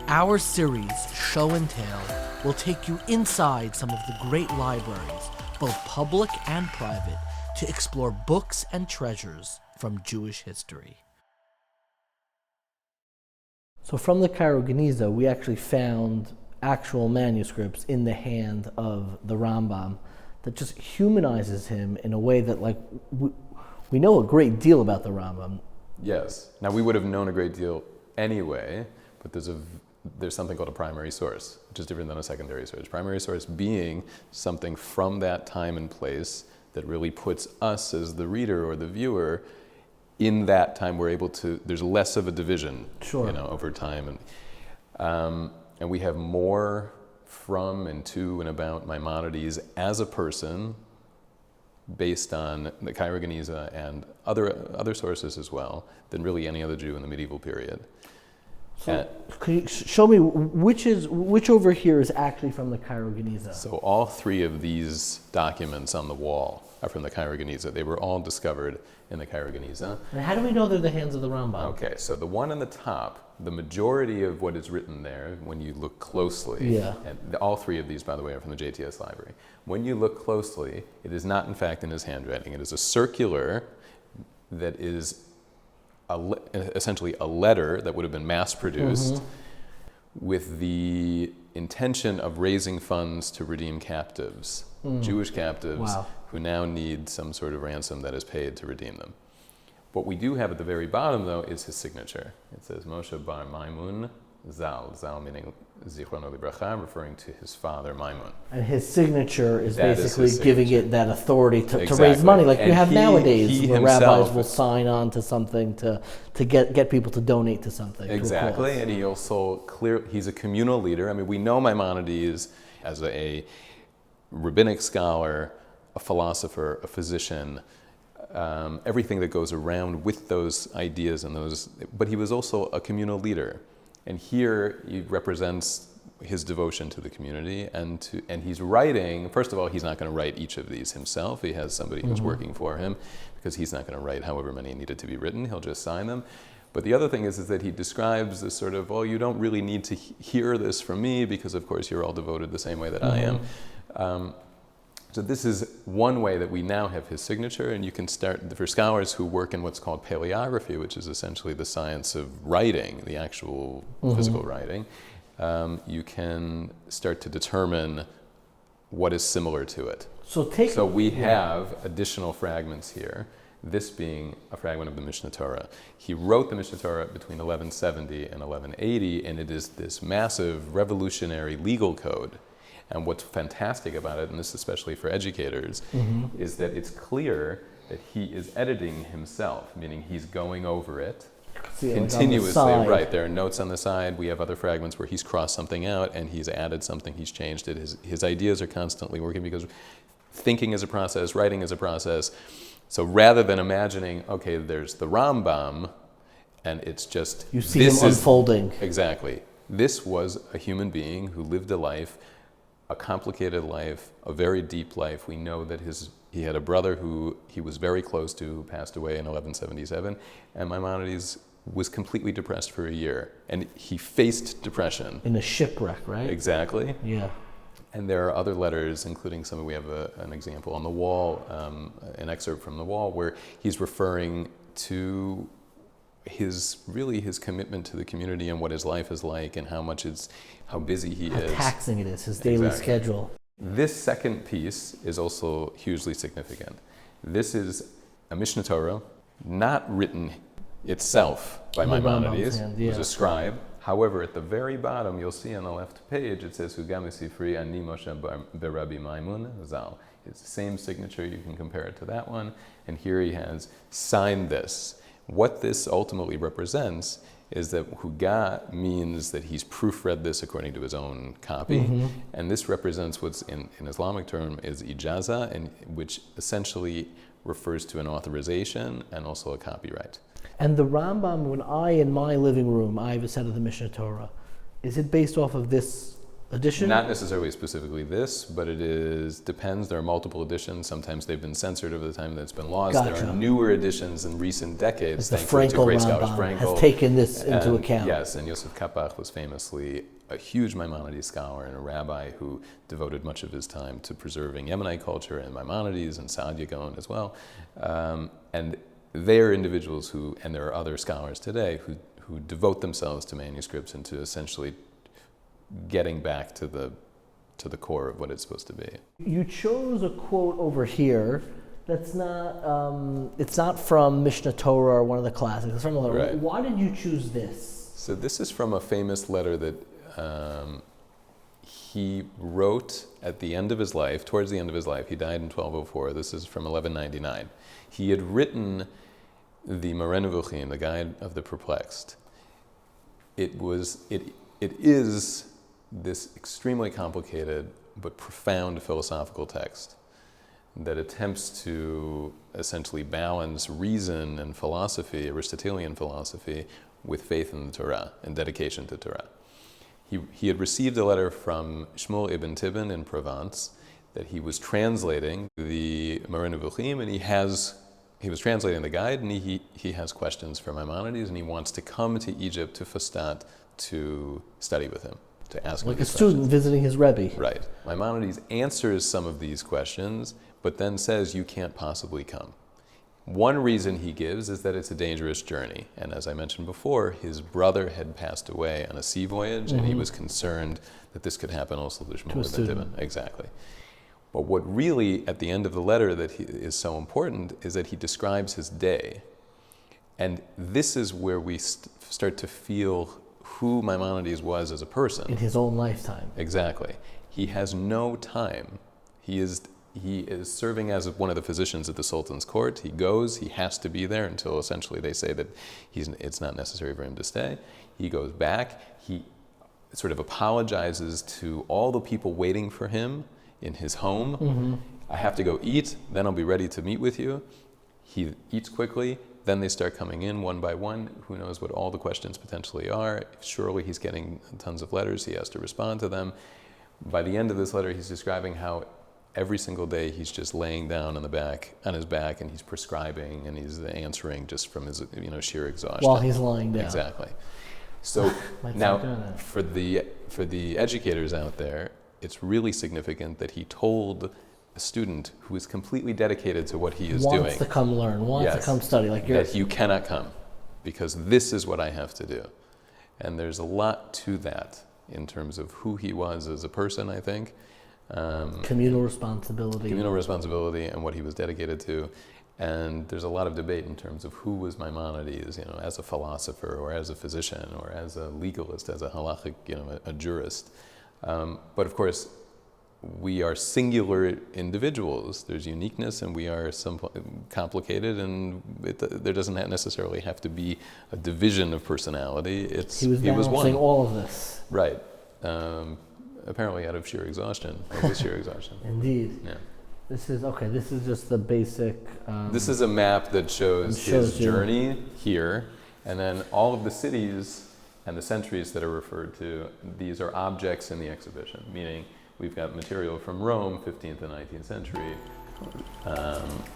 Our series, Show and Tell, will take you inside some of the great libraries, both public and private, to explore books and treasures from Jewish history. So from the Cairo Geniza, we actually found actual manuscripts in the hand of the Rambam that just humanizes him in a way that, like, we know a great deal about the Rambam. Yes. Now, we would have known a great deal anyway, but there's something called a primary source, which is different than a secondary source. Primary source being something from that time and place that really puts us as the reader or the viewer in that time. We're able to, there's less of a division, Sure. Over time. And we have more from and to and about Maimonides as a person based on the Cairo Geniza and other sources as well than really any other Jew in the medieval period. So can you show me which over here is actually from the Cairo Geniza? So all three of these documents on the wall are from the Cairo Geniza. They were all discovered in the Cairo Geniza. And how do we know they're the hands of the Rambam? Okay, so the one on the top, the majority of what is written there, when you look closely, and all three of these, by the way, are from the JTS library. When you look closely, it is not in fact in his handwriting. It is a circular that is essentially a letter that would have been mass-produced with the intention of raising funds to redeem captives, Jewish captives who now need some sort of ransom that is paid to redeem them. What we do have at the very bottom, though, is his signature. It says Moshe Bar Maimun Zal, Zal meaning Zichrono Libracha, referring to his father Maimun. And his signature is basically giving it that authority to raise money, like you have nowadays, where rabbis will sign on to something to get people to donate to something. Exactly, and he also he's a communal leader. I mean, we know Maimonides as a rabbinic scholar, a philosopher, a physician, everything that goes around with those ideas and those, but he was also a communal leader. And here he represents his devotion to the community, and he's writing. First of all, he's not going to write each of these himself. He has somebody who's working for him, because he's not going to write however many needed to be written. He'll just sign them. But the other thing is that he describes this sort of, well, you don't really need to hear this from me, because of course you're all devoted the same way that I am. So this is one way that we now have his signature, and you can start, for scholars who work in what's called paleography, which is essentially the science of writing, the actual physical writing, you can start to determine what is similar to it. So we have additional fragments here, this being a fragment of the Mishneh Torah. He wrote the Mishneh Torah between 1170 and 1180, and it is this massive revolutionary legal code. And what's fantastic about it, and this especially for educators, is that it's clear that he is editing himself, meaning he's going over it continuously. Like right, there are notes on the side. We have other fragments where he's crossed something out and he's added something, he's changed it. His ideas are constantly working, because thinking is a process, writing is a process. So rather than imagining, okay, there's the Rambam, and it's just... You see him unfolding. Exactly. This was a human being who lived a life, a complicated life, a very deep life. We know that he had a brother who he was very close to, who passed away in 1177, and Maimonides was completely depressed for a year, and he faced depression. In a shipwreck, right? Exactly. Yeah. And there are other letters, including we have an example on the wall, an excerpt from the wall, where he's referring to his commitment to the community and what his life is like, and how busy he is. How taxing it is, his daily schedule. This second piece is also hugely significant. This is a Mishneh Torah, not written itself by Maimonides, it was a scribe. However, at the very bottom, you'll see on the left page, it says, Hugam Sifri Ani Moshe Berabi Maimun Zal. It's the same signature, you can compare it to that one, and here he has signed this. What this ultimately represents is that Huga means that he's proofread this according to his own copy, and this represents what's in Islamic term is ijaza, and which essentially refers to an authorization and also a copyright. And the Rambam, when in my living room, I have a set of the Mishneh Torah, is it based off of this edition? Not necessarily specifically this, but it depends. There are multiple editions. Sometimes they've been censored over the time that it's been lost. Gotcha. There are newer editions in recent decades. The thankfully to Frankel great scholars. Rambam Frankel has taken this into and, account. Yes, and Yosef Kapach was famously a huge Maimonides scholar and a rabbi who devoted much of his time to preserving Yemenite culture and Maimonides and Saadia Gaon as well. And they are individuals who, and there are other scholars today, who devote themselves to manuscripts and to essentially getting back to the core of what it's supposed to be. You chose a quote over here that's not, it's not from Mishneh Torah or one of the classics. It's from another. Right. Why did you choose this? So this is from a famous letter that he wrote at the end of his life, towards the end of his life. He died in 1204. This is from 1199. He had written the Moreh Nevuchim, the Guide of the Perplexed. It is this extremely complicated but profound philosophical text that attempts to essentially balance reason and philosophy, Aristotelian philosophy, with faith in the Torah and dedication to Torah. He had received a letter from Shmuel ibn Tibbon in Provence that he was translating the Moreh Nevuchim, and he was translating the guide, and he has questions for Maimonides, and he wants to come to Egypt, to Fustat, to study with him, to ask him Like a these student questions. visiting his Rebbe. Right. Maimonides answers some of these questions, but then says, you can't possibly come. One reason he gives is that it's a dangerous journey. And as I mentioned before, his brother had passed away on a sea voyage, and he was concerned that this could happen also to Shmuel ibn Tibbon. Exactly. But what really, at the end of the letter, that is so important is that he describes his day. And this is where we start to feel who Maimonides was as a person. In his own lifetime. Exactly. He has no time. He is serving as one of the physicians at the Sultan's court. He goes, he has to be there until essentially they say that it's not necessary for him to stay. He goes back, he sort of apologizes to all the people waiting for him in his home. I have to go eat, then I'll be ready to meet with you. He eats quickly, then they start coming in one by one. Who knows what all the questions potentially are. Surely he's getting tons of letters, he has to respond to them. By the end of this letter, he's describing how every single day he's just laying down on his back, and he's prescribing, and he's answering just from his sheer exhaustion. While he's lying down. Exactly. So now, for the educators out there, it's really significant that he told a student who is completely dedicated to what he is doing. Wants to come learn, wants to come study. That you cannot come, because this is what I have to do. And there's a lot to that in terms of who he was as a person, I think. Communal responsibility. And what he was dedicated to. And there's a lot of debate in terms of who was Maimonides, as a philosopher or as a physician or as a legalist, as a halachic, a jurist. But of course, we are singular individuals. There's uniqueness, and we are complicated, and there doesn't necessarily have to be a division of personality. He was balancing all of this. Right. Apparently out of sheer exhaustion. Indeed. Yeah. This is just the basic... this is a map that shows his journey here, and then all of the cities and the centuries that are referred to, these are objects in the exhibition, meaning we've got material from Rome, 15th and 19th century,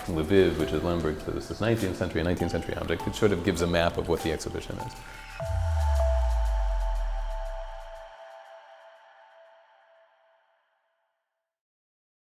Lviv, which is Lemberg, so this is 19th century object. It sort of gives a map of what the exhibition is.